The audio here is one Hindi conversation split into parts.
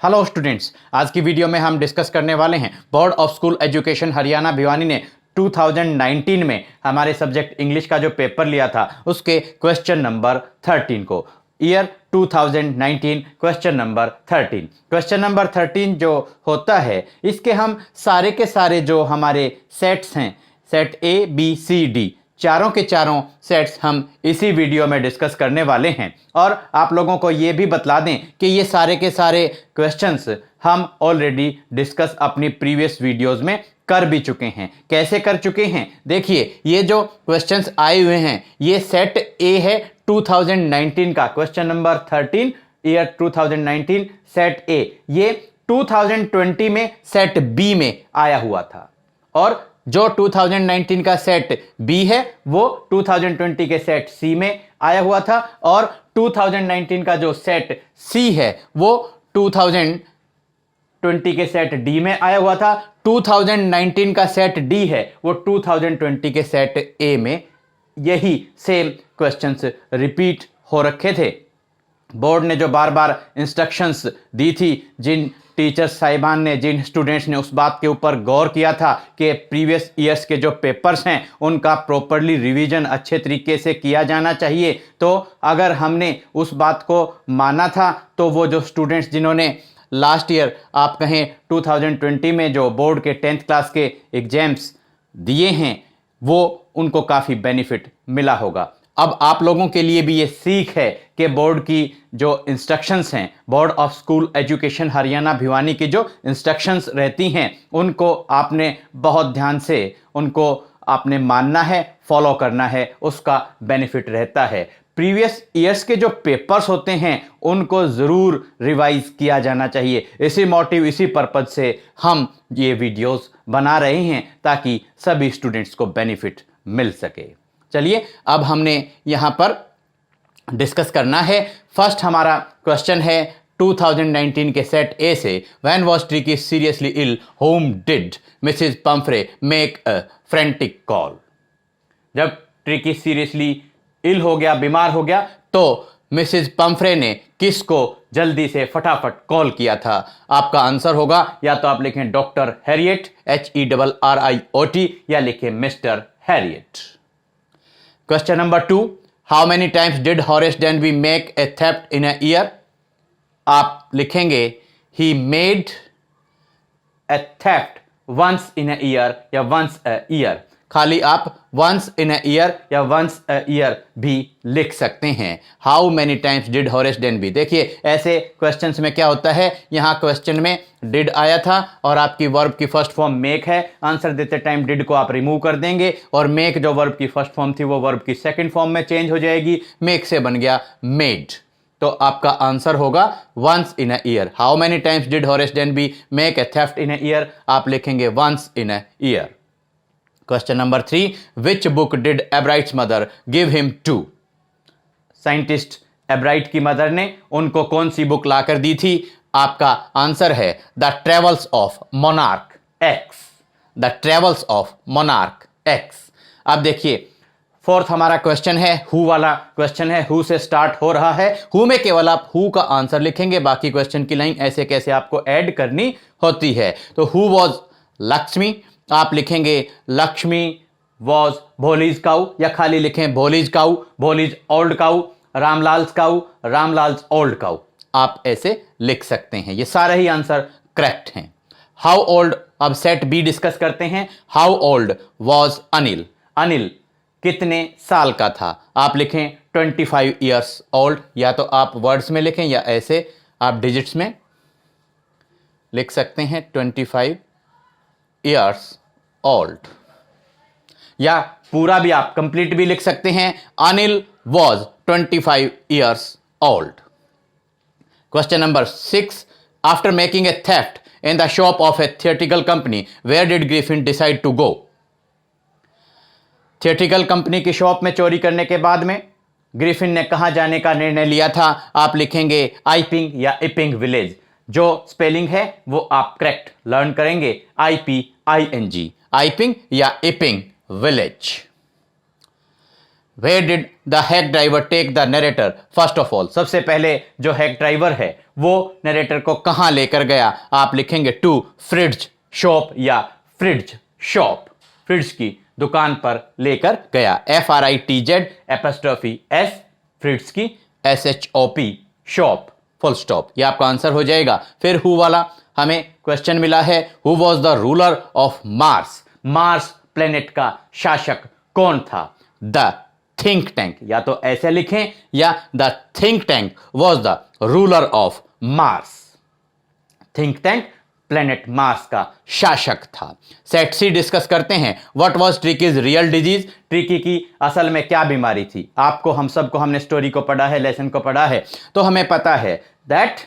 हेलो स्टूडेंट्स, आज की वीडियो में हम डिस्कस करने वाले हैं board of school education Haryana Bhiwani ने 2019 में हमारे सब्जेक्ट इंग्लिश का जो पेपर लिया था उसके क्वेश्चन नंबर 13 को। Year 2019 question number 13। Question number 13 जो होता है इसके हम सारे के सारे जो हमारे सेट्स हैं, set A B C D, चारों के चारों सेट्स हम इसी वीडियो में डिस्कस करने वाले हैं। और आप लोगों को ये भी बतला दें कि ये सारे के सारे क्वेश्चंस हम ऑलरेडी डिस्कस अपनी प्रीवियस वीडियोस में कर भी चुके हैं। कैसे कर चुके हैं, देखिए ये जो क्वेश्चंस आए हुए हैं ये सेट ए है 2019 का, क्वेश्चन नंबर 13 ईयर 2019 सेट ए। ये 2020 में सेट बी में आया हुआ था और जो 2019 का सेट बी है वो 2020 के सेट सी में आया हुआ था और 2019 का जो सेट सी है वो 2020 के सेट डी में आया हुआ था। 2019 का सेट डी है वो 2020 के सेट ए में, यही सेम क्वेश्चंस रिपीट हो रखे थे। बोर्ड ने जो बार बार इंस्ट्रक्शंस दी थी, जिन टीचर्स साहिबान ने, जिन स्टूडेंट्स ने उस बात के ऊपर गौर किया था कि प्रीवियस ईयर्स के जो पेपर्स हैं उनका प्रॉपरली रिवीजन अच्छे तरीके से किया जाना चाहिए, तो अगर हमने उस बात को माना था तो वो जो स्टूडेंट्स जिन्होंने लास्ट ईयर आप कहें 2020 में जो बोर्ड के 10th क्लास के एग्जाम्स दिए हैं वो उनको काफ़ी बेनिफिट मिला होगा। अब आप लोगों के लिए भी ये सीख है कि बोर्ड की जो इंस्ट्रक्शंस हैं, board of school education Haryana Bhiwani की जो इंस्ट्रक्शंस रहती हैं उनको आपने बहुत ध्यान से उनको आपने मानना है, फॉलो करना है, उसका बेनिफिट रहता है। प्रीवियस ईयर्स के जो पेपर्स होते हैं उनको ज़रूर रिवाइज किया जाना चाहिए। इसी मोटिव, इसी पर्पज़ से हम ये वीडियोस बना रहे हैं ताकि सभी स्टूडेंट्स को बेनिफिट मिल सके। चलिए अब हमने यहाँ पर डिस्कस करना है। फर्स्ट हमारा क्वेश्चन है 2019 के सेट ए से, when was Tricki seriously ill whom did Mrs Pumphrey make a frantic call. जब ट्रिकी सीरियसली इल हो गया, बीमार हो गया, तो मिसेस पंफ्रे ने किसको जल्दी से फटाफट कॉल किया था? आपका आंसर होगा या तो आप लिखें डॉक्टर हैरियट HERRIOT या लिखें mister Harriet. Question number 2, how many times did Horace Denby make a theft in a year? आप लिखेंगे he made a theft once in a year या once a year। खाली आप once in a year या once a year भी लिख सकते हैं। How many times did Horace Denby? देखिए ऐसे क्वेश्चंस में क्या होता है, यहाँ क्वेश्चन में did आया था और आपकी वर्ब की फर्स्ट फॉर्म make है। आंसर देते टाइम did को आप रिमूव कर देंगे और make जो वर्ब की फर्स्ट फॉर्म थी वो वर्ब की सेकंड फॉर्म में चेंज हो जाएगी, make से बन गया made। तो आपका आंसर होगा once in a year। How many times did Horace Denby make a theft in a year? आप लिखेंगे once in a year। Question number 3, which book did Ebright's mother give him to? Scientist एब्राइट की मदर ने उनको कौन सी बुक लाकर दी थी? आपका आंसर है the travels of monarch x. The travels of monarch x. अब देखिए फोर्थ हमारा क्वेश्चन है, हु वाला क्वेश्चन है, हु से स्टार्ट हो रहा है। हु में केवल आप हु का आंसर लिखेंगे, बाकी क्वेश्चन की लाइन ऐसे कैसे आपको ऐड करनी होती है। तो हु वॉज लक्ष्मी, आप लिखेंगे लक्ष्मी वॉज भोलीज काऊ या खाली लिखें भोलीज काऊ, भोलीज ओल्ड काऊ, रामलाल्स काऊ, रामलाल्स ओल्ड काऊ, आप ऐसे लिख सकते हैं। ये सारे ही आंसर करेक्ट हैं। हाउ ओल्ड, अब सेट बी डिस्कस करते हैं। How old was Anil, Anil कितने साल का था? आप लिखें 25 ईयर्स ओल्ड, या तो आप वर्ड्स में लिखें या ऐसे आप डिजिट्स में लिख सकते हैं 25 ईयर्स ओल्ड, या पूरा भी आप कंप्लीट भी लिख सकते हैं Anil was 25 years old. Question number 6, after making a theft in the shop of a theatrical company where did Griffin decide to go? Theatrical company की शॉप में चोरी करने के बाद में ग्रिफिन ने कहां जाने का निर्णय लिया था? आप लिखेंगे आइपिंग या इपिंग विलेज। जो स्पेलिंग है वो आप करेक्ट लर्न करेंगे, IPING, आइपिंग या Iping village. Where did the hack driver take the narrator first of all? सबसे पहले जो हैक ड्राइवर है वो नरेटर को कहां लेकर गया? आप लिखेंगे टू फ्रिड्ज शॉप या फ्रिड्ज शॉप, फ्रिड्ज की दुकान पर लेकर गया। FRITZ फ्रिड्ज की SHOP शॉप, फुल स्टॉप। ये आपका आंसर हो जाएगा। फिर हु वाला हमें क्वेश्चन मिला है, who was the ruler of Mars? Mars planet का शासक कौन था? द थिंक टैंक, या तो ऐसे लिखें या the think tank was the ruler of Mars. Think tank planet Mars का शासक था। सेट सी डिस्कस करते हैं। What was ट्रिकीज real disease? Tricky की असल में क्या बीमारी थी? आपको, हम सबको, हमने स्टोरी को पढ़ा है, लेसन को पढ़ा है, तो हमें पता है that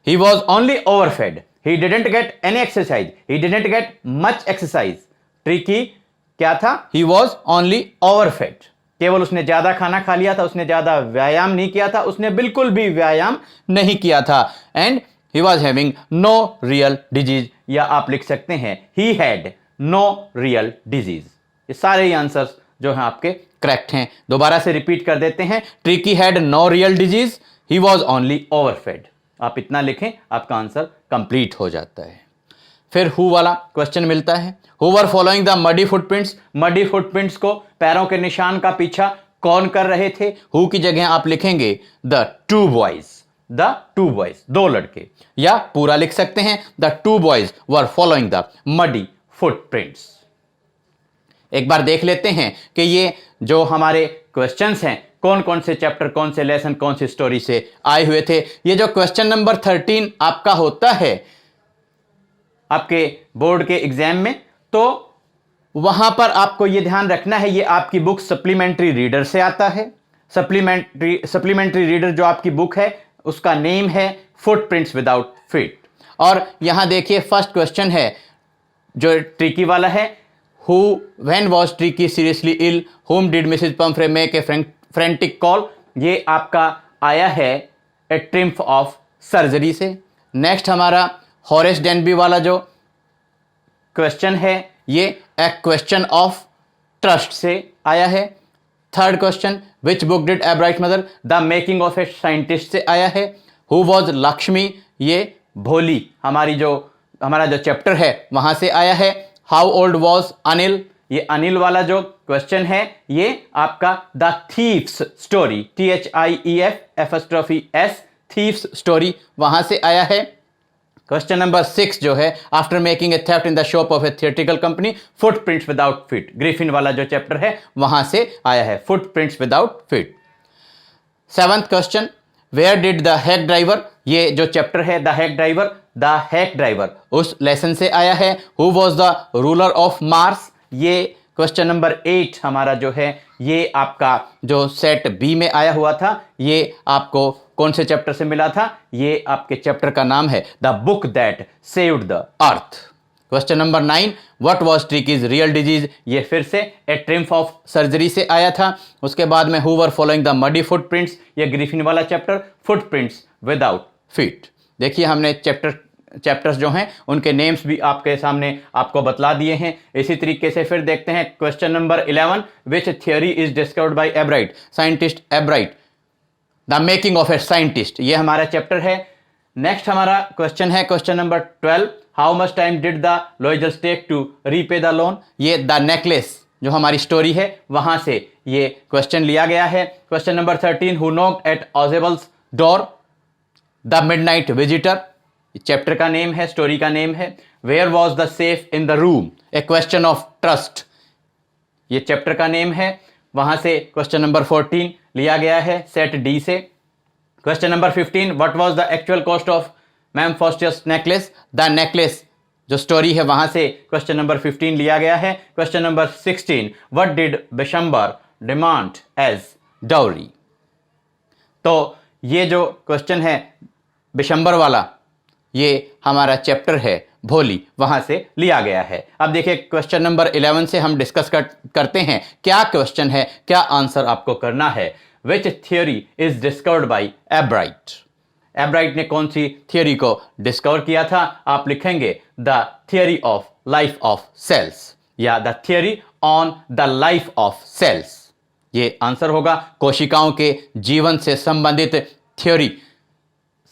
he was only overfed, he didn't get any exercise, he didn't get much exercise. Tricky क्या था? ही वॉज ओनली ओवरफेड, केवल उसने ज्यादा खाना खा लिया था, उसने ज्यादा व्यायाम नहीं किया था, उसने बिल्कुल भी व्यायाम नहीं किया था। And he was having no real disease, या आप लिख सकते हैं he had no real disease। ये सारे ही आंसर्स जो हैं आपके करेक्ट हैं। दोबारा से रिपीट कर देते हैं। Tricky had no real disease, he was only overfed। आप इतना लिखें, आपका आंसर कंप्लीट हो जाता है। फिर हु वाला क्वेश्चन मिलता है। Who were following the muddy footprints? Muddy footprints को, पैरों के निशान का पीछा कौन कर रहे थे? हु की जगह आप लिखेंगे the two boys, the two boys, दो लड़के, या पूरा लिख सकते हैं the two boys were following the muddy footprints. एक बार देख लेते हैं कि ये जो हमारे क्वेश्चंस हैं कौन कौन से चैप्टर, कौन से लेसन, कौन सी स्टोरी से आए हुए थे। ये जो क्वेश्चन नंबर 13 आपका होता है आपके बोर्ड के एग्जाम में, तो वहां पर आपको ये ध्यान रखना है, ये आपकी बुक सप्लीमेंट्री रीडर से आता है। सप्लीमेंट्री रीडर जो आपकी बुक है उसका नेम है फुटप्रिंट्स विदाउट फीट। और यहां देखिए फर्स्ट क्वेश्चन है जो ट्रिकी वाला है, who when was Tricki seriously ill, whom did Mrs Pumphrey make a frantic call? ये आपका आया है ए ट्रिम्फ ऑफ सर्जरी से। नेक्स्ट हमारा हॉरेस डेनबी वाला जो क्वेश्चन है ये ए क्वेश्चन ऑफ ट्रस्ट से आया है। Third question, which book did एब्राइट mother? The making of a scientist से आया है। Who was Lakshmi? ये भोली हमारा जो चैप्टर है वहां से आया है। How old was Anil? ये अनिल वाला जो क्वेश्चन है ये आपका the thief's story, THIEF thief's story वहां से आया है। क्वेश्चन नंबर 6 जो है, after making a theft in the shop of a theatrical company, footprints without feet, Griffin वाला जो चैप्टर है वहां से आया है, footprints without feet. 7th question, where did the hack driver? ये जो चैप्टर है द हैक ड्राइवर उस लेसन से आया है। Who was the ruler of Mars? ये क्वेश्चन नंबर 8 हमारा जो है ये आपका जो सेट बी में आया हुआ था, ये आपको कौन से चैप्टर से मिला था? ये आपके चैप्टर का नाम है the book that saved the earth. Question number 9, what was ट्रिकीज real disease? ये फिर से ए ट्रिम्फ ऑफ सर्जरी से आया था। उसके बाद में who were following the muddy footprints, ये ग्रिफिन वाला चैप्टर, फुटप्रिंट्स विदाउट फीट। देखिए हमने चैप्टर्स जो हैं उनके नेम्स भी आपके सामने आपको बतला दिए हैं। इसी तरीके से फिर देखते हैं question number 11, which theory is discovered by Ebright? Scientist Ebright, the making of a scientist, ये हमारा चैप्टर है। नेक्स्ट हमारा क्वेश्चन है question number 12, how much time did the Loisels take to repay the loan? ये द नेकलेस जो हमारी स्टोरी है वहां से ये क्वेश्चन लिया गया है। Question number 13, who knocked at Ausable's door? The midnight visitor, chapter का नेम है, स्टोरी का नेम है। Where was the safe in the room? A question of trust, ये चैप्टर का नेम है। वहां से क्वेश्चन नंबर 14 लिया गया है सेट डी से। Question number 15, what was the actual cost of ma'am Forestier's necklace? The necklace जो स्टोरी है वहां से क्वेश्चन नंबर 15 लिया गया है। Question number 16, what did Bishamber demand as dowry? तो ये जो क्वेश्चन है बिशंबर वाला, ये हमारा चैप्टर है भोली, वहां से लिया गया है। अब देखिए क्वेश्चन नंबर 11 से हम डिस्कस करते हैं क्या क्वेश्चन है, क्या आंसर आपको करना है। विच थ्योरी इज डिस्कवर्ड बाय एब्राइट? एब्राइट ने कौन सी थ्योरी को डिस्कवर किया था? आप लिखेंगे the theory of life of cells या the theory on the life of cells. ये आंसर होगा। कोशिकाओं के जीवन से संबंधित थ्योरी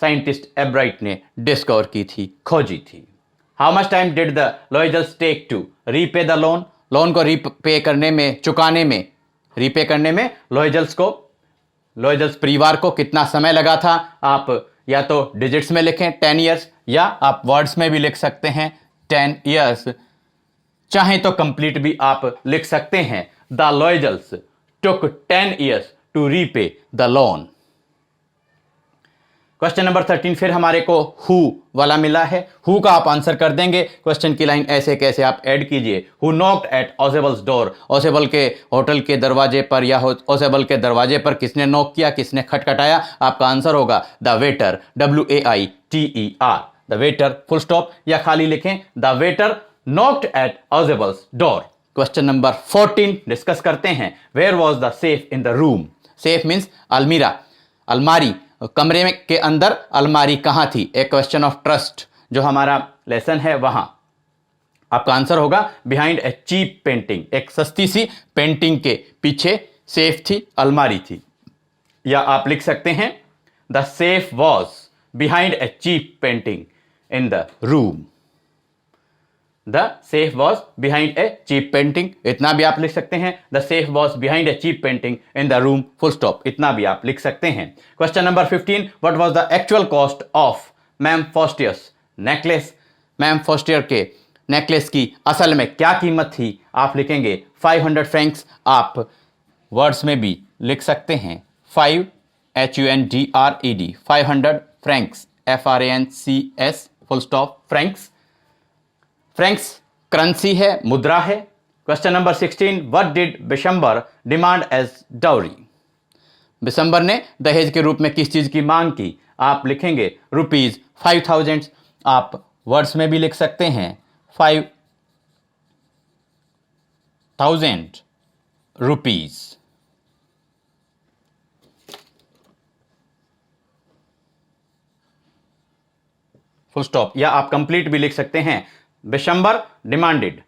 साइंटिस्ट एब्राइट ने डिस्कवर की थी, खोजी थी? How much time did the Loisels take to repay the loan? Loan को रीपे करने में, चुकाने में, रीपे करने में लॉयजल्स परिवार को कितना समय लगा था? आप या तो डिजिट्स में लिखें 10 ईयर्स, या आप वर्ड्स में भी लिख सकते हैं 10 ईयर्स। चाहें तो कंप्लीट भी आप लिख सकते हैं, the Loisels took 10 years to repay the loan. Question number 13 फिर हमारे को हु वाला मिला है। हु का आप आंसर कर देंगे। क्वेश्चन की लाइन ऐसे कैसे आप ऐड कीजिए। Who knocked at Ausable's door? Ausable के होटल के दरवाजे पर या ओसेबल के दरवाजे पर किसने नॉक किया, किसने खटखटाया? आपका आंसर होगा the waiter, WAITER, the waiter, full stop या खाली लिखें, the waiter knocked at Ausable's door. Question number 14 discuss करते हैं। Where was the safe in the room? Safe means अलमीरा, अलमारी, कमरे में के अंदर अलमारी कहां थी? एक क्वेश्चन ऑफ ट्रस्ट जो हमारा लेसन है वहां। आपका आंसर होगा बिहाइंड ए चीप पेंटिंग, एक सस्ती सी पेंटिंग के पीछे सेफ थी, अलमारी थी। या आप लिख सकते हैं the safe was behind a cheap painting in the room. The safe was behind a cheap painting, इतना भी आप लिख सकते हैं। The safe was behind a cheap painting in the room, full stop, इतना भी आप लिख सकते हैं। Question number 15 what was the actual cost of ma'am Forestier's necklace? Ma'am Forestier के नेकलेस की असल में क्या कीमत थी? आप लिखेंगे 500 फ्रैंक्स। आप वर्ड्स में भी लिख सकते हैं 5HUNDRED, 500 francs, FRANCS, full stop, francs. Francs currency है, मुद्रा है। Question number 16 what did Bishamber demand as dowry? Bishamber ने दहेज के रूप में किस चीज की मांग की? आप लिखेंगे ₹5000। आप वर्ड्स में भी लिख सकते हैं 5000 रुपीज। फुल स्टॉप या आप कंप्लीट भी लिख सकते हैं Bishamber demanded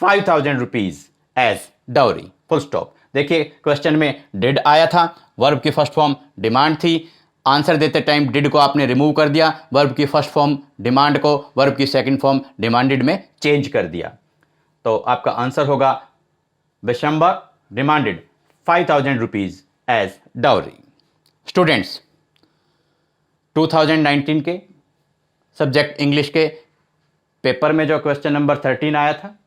5000 rupees as dowry, full stop. देखिए क्वेश्चन में डिड आया था, वर्ब की फर्स्ट फॉर्म डिमांड थी। आंसर देते टाइम डिड को आपने रिमूव कर दिया, वर्ब की फर्स्ट फॉर्म डिमांड को वर्ब की सेकंड फॉर्म डिमांडेड में चेंज कर दिया। तो आपका आंसर होगा Bishamber demanded 5000 rupees as dowry. Students 2019 के सब्जेक्ट इंग्लिश के पेपर में जो क्वेश्चन नंबर 13 आया था,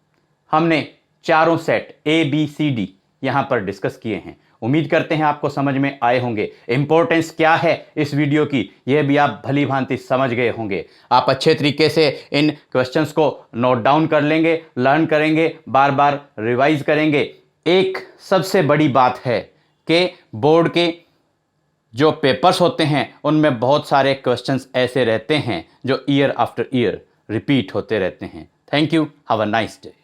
हमने चारों सेट ABCD यहां पर डिस्कस किए हैं। उम्मीद करते हैं आपको समझ में आए होंगे। इंपॉर्टेंस क्या है इस वीडियो की यह भी आप भली भांति समझ गए होंगे। आप अच्छे तरीके से इन क्वेश्चंस को नोट डाउन कर लेंगे, लर्न करेंगे, बार बार रिवाइज करेंगे। एक सबसे बड़ी बात है कि बोर्ड के जो पेपर्स होते हैं उनमें बहुत सारे क्वेश्चंस ऐसे रहते हैं जो ईयर आफ्टर ईयर रिपीट होते रहते हैं। Thank you, have a nice day.